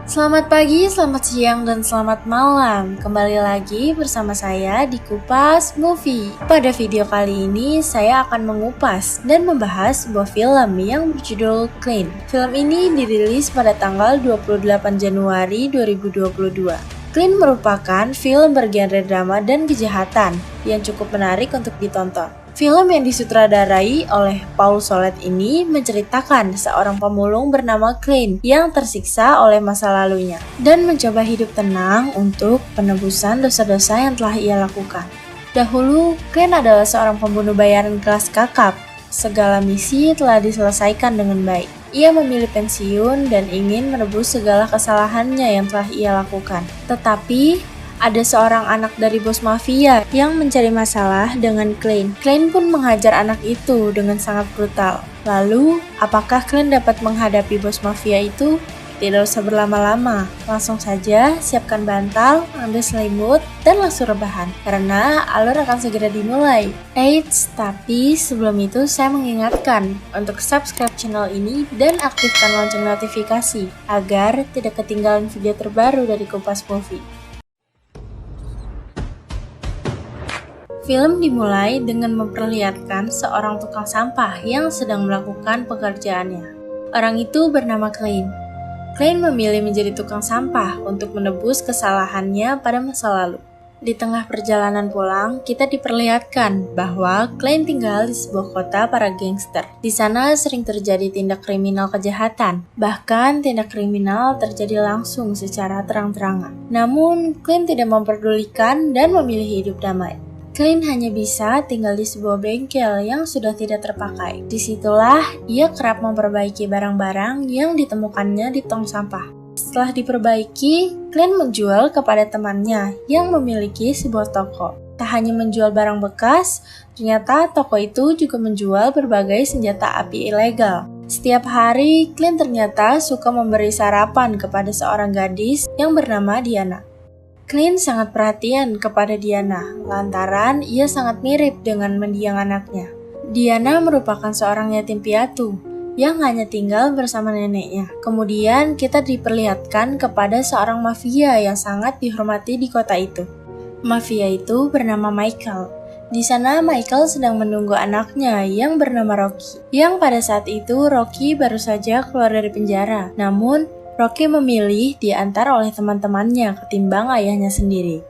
Selamat pagi, selamat siang, dan selamat malam. Kembali lagi bersama saya di Kupas Movie. Pada video kali ini, saya akan mengupas dan membahas sebuah film yang berjudul Clean. Film ini dirilis pada tanggal 28 Januari 2022. Clean merupakan film bergenre drama dan kejahatan yang cukup menarik untuk ditonton. Film yang disutradarai oleh Paul Solet ini menceritakan seorang pemulung bernama Clean yang tersiksa oleh masa lalunya dan mencoba hidup tenang untuk penebusan dosa-dosa yang telah ia lakukan. Dahulu, Clean adalah seorang pembunuh bayaran kelas kakap. Segala misi telah diselesaikan dengan baik. Ia memilih pensiun dan ingin menebus segala kesalahannya yang telah ia lakukan. Tetapi ada seorang anak dari bos mafia yang mencari masalah dengan Clean. Clean pun menghajar anak itu dengan sangat brutal. Lalu, apakah Clean dapat menghadapi bos mafia itu? Tidak usah berlama-lama, langsung saja siapkan bantal, ambil selimut, dan langsung rebahan, karena alur akan segera dimulai. Eits, tapi sebelum itu saya mengingatkan untuk subscribe channel ini dan aktifkan lonceng notifikasi agar tidak ketinggalan video terbaru dari Kupas Movie. Film dimulai dengan memperlihatkan seorang tukang sampah yang sedang melakukan pekerjaannya. Orang itu bernama Clean. Clean memilih menjadi tukang sampah untuk menebus kesalahannya pada masa lalu. Di tengah perjalanan pulang, kita diperlihatkan bahwa Clean tinggal di sebuah kota para gangster. Di sana sering terjadi tindak kriminal kejahatan. Bahkan tindak kriminal terjadi langsung secara terang-terangan. Namun, Clean tidak memperdulikan dan memilih hidup damai. Clean hanya bisa tinggal di sebuah bengkel yang sudah tidak terpakai. Disitulah ia kerap memperbaiki barang-barang yang ditemukannya di tong sampah. Setelah diperbaiki, Clean menjual kepada temannya yang memiliki sebuah toko. Tak hanya menjual barang bekas, ternyata toko itu juga menjual berbagai senjata api ilegal. Setiap hari, Clean ternyata suka memberi sarapan kepada seorang gadis yang bernama Diana. Clean sangat perhatian kepada Diana, lantaran ia sangat mirip dengan mendiang anaknya. Diana merupakan seorang yatim piatu yang hanya tinggal bersama neneknya. Kemudian kita diperlihatkan kepada seorang mafia yang sangat dihormati di kota itu. Mafia itu bernama Michael. Di sana Michael sedang menunggu anaknya yang bernama Rocky. Yang pada saat itu Rocky baru saja keluar dari penjara. Namun Rocky memilih diantar oleh teman-temannya ketimbang ayahnya sendiri.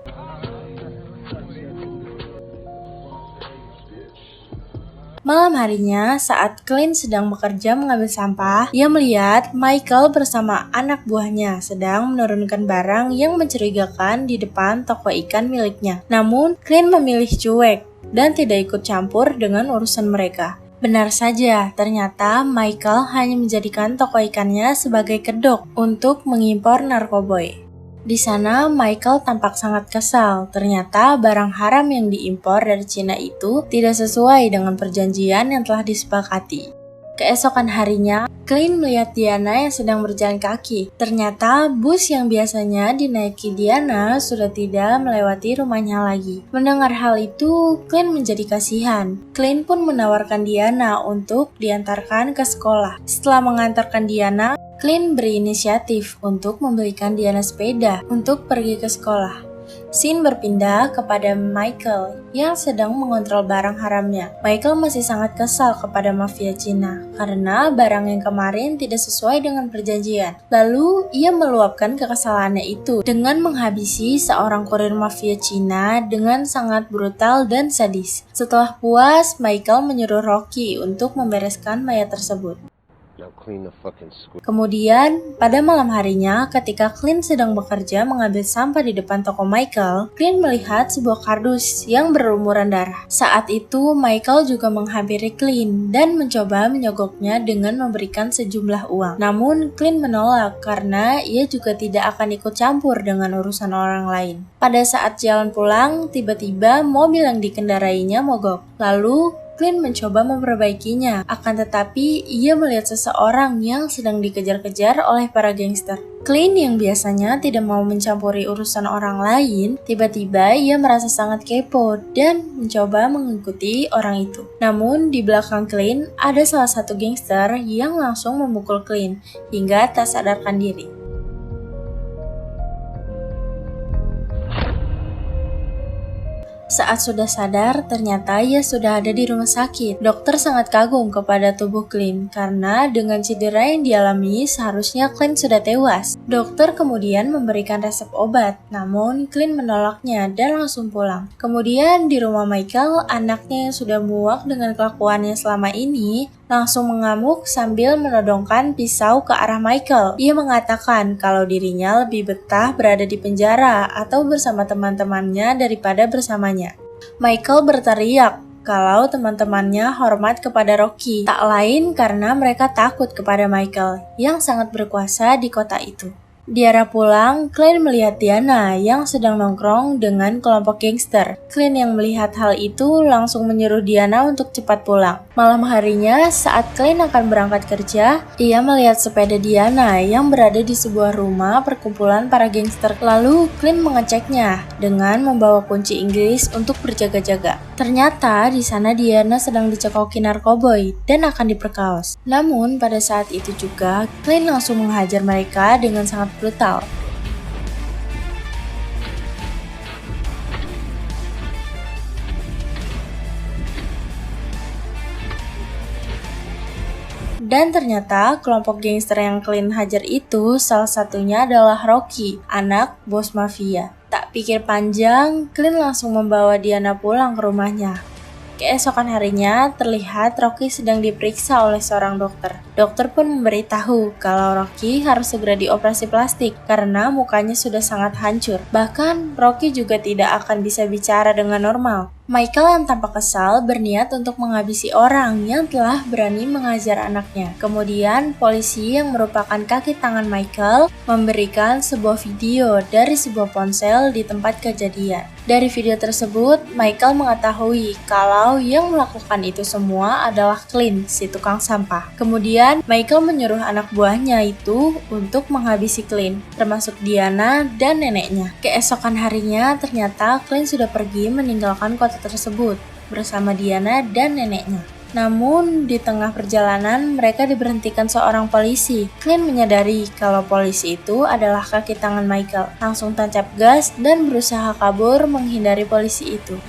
Malam harinya, saat Clean sedang bekerja mengambil sampah, ia melihat Michael bersama anak buahnya sedang menurunkan barang yang mencurigakan di depan toko ikan miliknya. Namun, Clean memilih cuek dan tidak ikut campur dengan urusan mereka. Benar saja, ternyata Michael hanya menjadikan toko ikannya sebagai kedok untuk mengimpor narkoboy. Di sana, Michael tampak sangat kesal. Ternyata barang haram yang diimpor dari Cina itu tidak sesuai dengan perjanjian yang telah disepakati. Keesokan harinya, Clean melihat Diana yang sedang berjalan kaki. Ternyata bus yang biasanya dinaiki Diana sudah tidak melewati rumahnya lagi. Mendengar hal itu, Clean menjadi kasihan. Clean pun menawarkan Diana untuk diantarkan ke sekolah. Setelah mengantarkan Diana, Clean berinisiatif untuk membelikan Diana sepeda untuk pergi ke sekolah. Scene berpindah kepada Michael yang sedang mengontrol barang haramnya. Michael masih sangat kesal kepada mafia Cina karena barang yang kemarin tidak sesuai dengan perjanjian. Lalu ia meluapkan kekesalannya itu dengan menghabisi seorang kurir mafia Cina dengan sangat brutal dan sadis. Setelah puas, Michael menyuruh Rocky untuk membereskan mayat tersebut. Kemudian, pada malam harinya, ketika Clean sedang bekerja mengambil sampah di depan toko Michael, Clean melihat sebuah kardus yang berlumuran darah. Saat itu, Michael juga menghampiri Clean dan mencoba menyogoknya dengan memberikan sejumlah uang. Namun, Clean menolak karena ia juga tidak akan ikut campur dengan urusan orang lain. Pada saat jalan pulang, tiba-tiba mobil yang dikendarainya mogok. Lalu, Clean mencoba memperbaikinya, akan tetapi ia melihat seseorang yang sedang dikejar-kejar oleh para gangster. Clean yang biasanya tidak mau mencampuri urusan orang lain, tiba-tiba ia merasa sangat kepo dan mencoba mengikuti orang itu. Namun di belakang Clean ada salah satu gangster yang langsung memukul Clean hingga tak sadarkan diri. Saat sudah sadar, ternyata ia sudah ada di rumah sakit. Dokter sangat kagum kepada tubuh Clint karena dengan cedera yang dialami seharusnya Clint sudah tewas. Dokter kemudian memberikan resep obat, namun Clint menolaknya dan langsung pulang. Kemudian di rumah Michael, anaknya yang sudah muak dengan kelakuannya selama ini langsung mengamuk sambil menodongkan pisau ke arah Michael. Ia mengatakan kalau dirinya lebih betah berada di penjara atau bersama teman-temannya daripada bersamanya. Michael berteriak kalau teman-temannya hormat kepada Rocky, tak lain karena mereka takut kepada Michael yang sangat berkuasa di kota itu. Di arah pulang, Clint melihat Diana yang sedang nongkrong dengan kelompok gangster. Clint yang melihat hal itu langsung menyuruh Diana untuk cepat pulang. Malam harinya, saat Clint akan berangkat kerja, ia melihat sepeda Diana yang berada di sebuah rumah perkumpulan para gangster. Lalu, Clint mengeceknya dengan membawa kunci Inggris untuk berjaga-jaga. Ternyata di sana Diana sedang dicekoki narkoboy dan akan diperkaos. Namun pada saat itu juga, Clint langsung menghajar mereka dengan sangat brutal. Dan ternyata kelompok gangster yang Clint hajar itu salah satunya adalah Rocky, anak bos mafia. Tak pikir panjang, Clint langsung membawa Diana pulang ke rumahnya. Keesokan harinya, terlihat Rocky sedang diperiksa oleh seorang dokter. Dokter pun memberitahu kalau Rocky harus segera dioperasi plastik karena mukanya sudah sangat hancur. Bahkan, Rocky juga tidak akan bisa bicara dengan normal. Michael yang tampak kesal berniat untuk menghabisi orang yang telah berani mengajar anaknya. Kemudian, polisi yang merupakan kaki tangan Michael memberikan sebuah video dari sebuah ponsel di tempat kejadian. Dari video tersebut, Michael mengetahui kalau yang melakukan itu semua adalah Clint, si tukang sampah. Kemudian, Michael menyuruh anak buahnya itu untuk menghabisi Clint, termasuk Diana dan neneknya. Keesokan harinya, ternyata Clint sudah pergi meninggalkan kota tersebut bersama Diana dan neneknya. Namun, di tengah perjalanan, mereka diberhentikan seorang polisi. Clint menyadari kalau polisi itu adalah kaki tangan Michael. Langsung tancap gas dan berusaha kabur menghindari polisi itu.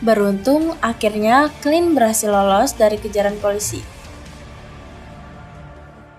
Beruntung, akhirnya Clint berhasil lolos dari kejaran polisi.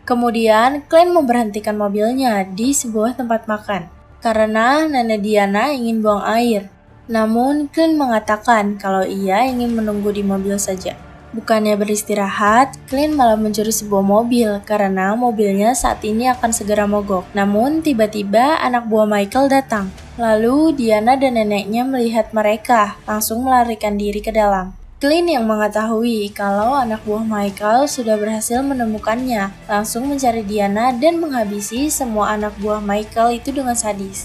Kemudian, Clint memberhentikan mobilnya di sebuah tempat makan karena nenek Diana ingin buang air. Namun, Clint mengatakan kalau ia ingin menunggu di mobil saja. Bukannya beristirahat, Clint malah mencuri sebuah mobil karena mobilnya saat ini akan segera mogok. Namun, tiba-tiba anak buah Michael datang. Lalu, Diana dan neneknya melihat mereka, langsung melarikan diri ke dalam. Clint yang mengetahui kalau anak buah Michael sudah berhasil menemukannya, langsung mencari Diana dan menghabisi semua anak buah Michael itu dengan sadis.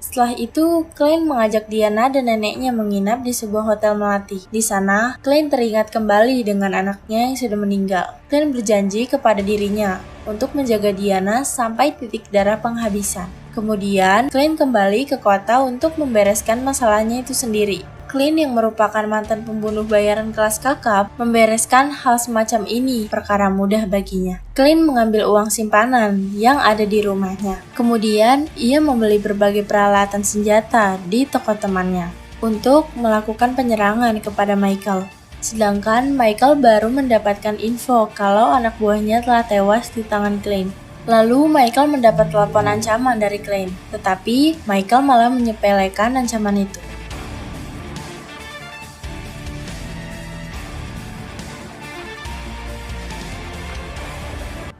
Setelah itu, Clint mengajak Diana dan neneknya menginap di sebuah hotel melati. Di sana, Clint teringat kembali dengan anaknya yang sudah meninggal. Clint berjanji kepada dirinya untuk menjaga Diana sampai titik darah penghabisan. Kemudian, Clint kembali ke kota untuk membereskan masalahnya itu sendiri. Clint yang merupakan mantan pembunuh bayaran kelas kakap membereskan hal semacam ini perkara mudah baginya. Clint mengambil uang simpanan yang ada di rumahnya. Kemudian, ia membeli berbagai peralatan senjata di toko temannya untuk melakukan penyerangan kepada Michael. Sedangkan Michael baru mendapatkan info kalau anak buahnya telah tewas di tangan Clint. Lalu Michael mendapat telepon ancaman dari Clint, tetapi Michael malah menyepelekan ancaman itu.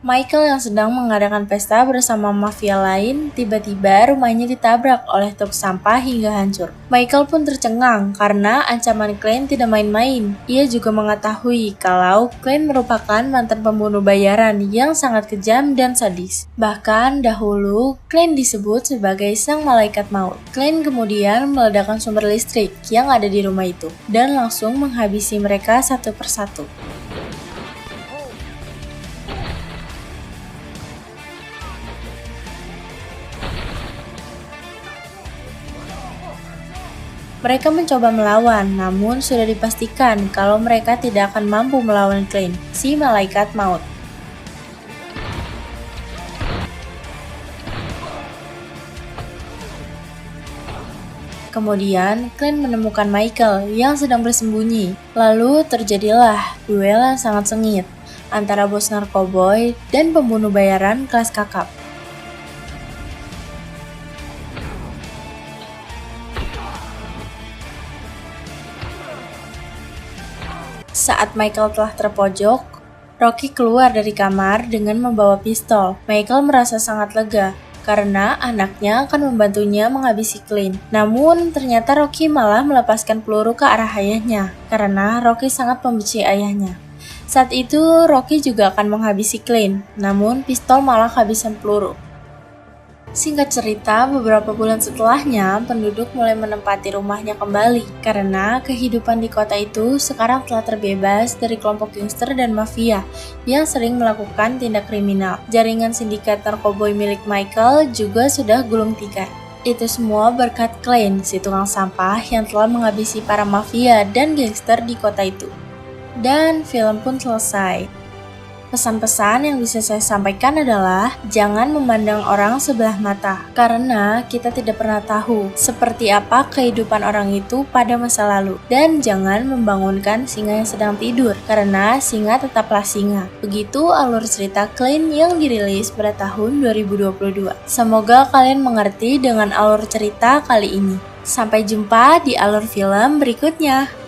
Michael yang sedang mengadakan pesta bersama mafia lain, tiba-tiba rumahnya ditabrak oleh truk sampah hingga hancur. Michael pun tercengang karena ancaman Clint tidak main-main. Ia juga mengetahui kalau Clint merupakan mantan pembunuh bayaran yang sangat kejam dan sadis. Bahkan dahulu, Clint disebut sebagai sang malaikat maut. Clint kemudian meledakkan sumber listrik yang ada di rumah itu dan langsung menghabisi mereka satu persatu. Mereka mencoba melawan, namun sudah dipastikan kalau mereka tidak akan mampu melawan Klein, si malaikat maut. Kemudian, Klein menemukan Michael yang sedang bersembunyi. Lalu terjadilah duel yang sangat sengit antara bos narkoboy dan pembunuh bayaran kelas kakap. Saat Michael telah terpojok, Rocky keluar dari kamar dengan membawa pistol. Michael merasa sangat lega karena anaknya akan membantunya menghabisi Klein. Namun, ternyata Rocky malah melepaskan peluru ke arah ayahnya karena Rocky sangat membenci ayahnya. Saat itu, Rocky juga akan menghabisi Klein, namun pistol malah kehabisan peluru. Singkat cerita, beberapa bulan setelahnya, penduduk mulai menempati rumahnya kembali karena kehidupan di kota itu sekarang telah terbebas dari kelompok gangster dan mafia yang sering melakukan tindak kriminal. Jaringan sindikat narkoboy milik Michael juga sudah gulung tikar. Itu semua berkat Klein, si tukang sampah yang telah menghabisi para mafia dan gangster di kota itu. Dan film pun selesai. Pesan-pesan yang bisa saya sampaikan adalah jangan memandang orang sebelah mata, karena kita tidak pernah tahu seperti apa kehidupan orang itu pada masa lalu. Dan jangan membangunkan singa yang sedang tidur, karena singa tetaplah singa. Begitu alur cerita Klein yang dirilis pada tahun 2022. Semoga kalian mengerti dengan alur cerita kali ini. Sampai jumpa di alur film berikutnya.